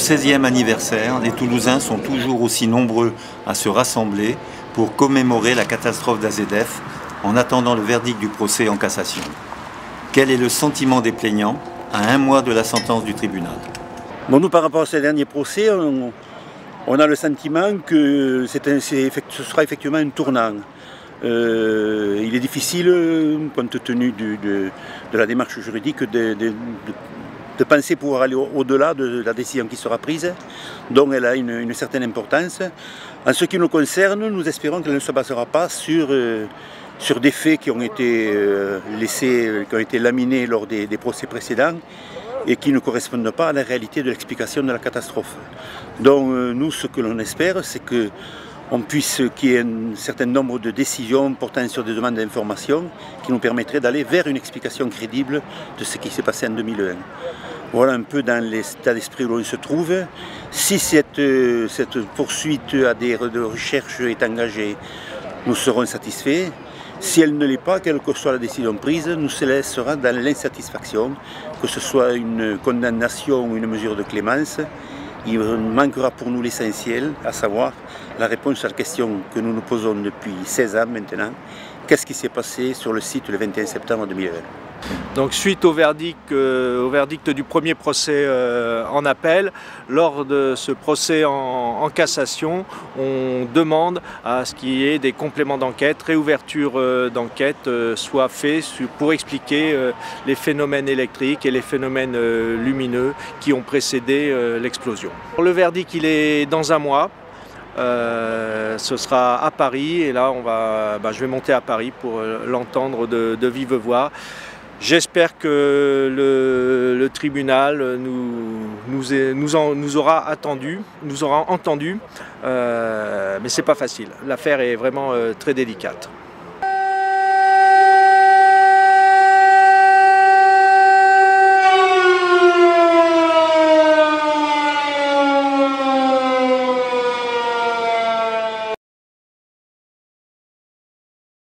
16e anniversaire, les Toulousains sont toujours aussi nombreux à se rassembler pour commémorer la catastrophe d'AZF en attendant le verdict du procès en cassation. Quel est le sentiment des plaignants à un mois de la sentence du tribunal? Bon, nous, par rapport à ce dernier procès, on a le sentiment que ce sera effectivement un tournant. Il est difficile, compte tenu de la démarche juridique, de penser pouvoir aller au-delà de la décision qui sera prise, donc elle a une certaine importance. En ce qui nous concerne, nous espérons qu'elle ne se basera pas sur des faits qui ont été qui ont été laminés lors des procès précédents et qui ne correspondent pas à la réalité de l'explication de la catastrophe. Donc nous, ce que l'on espère, c'est qu'il y ait un certain nombre de décisions portant sur des demandes d'information qui nous permettraient d'aller vers une explication crédible de ce qui s'est passé en 2001. Voilà un peu dans l'état d'esprit où l'on se trouve. Si cette poursuite de recherche est engagée, nous serons satisfaits. Si elle ne l'est pas, quelle que soit la décision prise, nous se laissera dans l'insatisfaction, que ce soit une condamnation ou une mesure de clémence. Il manquera pour nous l'essentiel, à savoir la réponse à la question que nous nous posons depuis 16 ans maintenant. Qu'est-ce qui s'est passé sur le site le 21 septembre 2020 ? Donc suite au verdict du premier procès en appel, lors de ce procès en cassation, on demande à ce qu'il y ait des compléments d'enquête, réouverture d'enquête soit faite pour expliquer les phénomènes électriques et les phénomènes lumineux qui ont précédé l'explosion. Le verdict, il est dans un mois. Ce sera à Paris et là je vais monter à Paris pour l'entendre de vive voix. J'espère que le tribunal nous aura entendu, mais c'est pas facile. L'affaire est vraiment très délicate.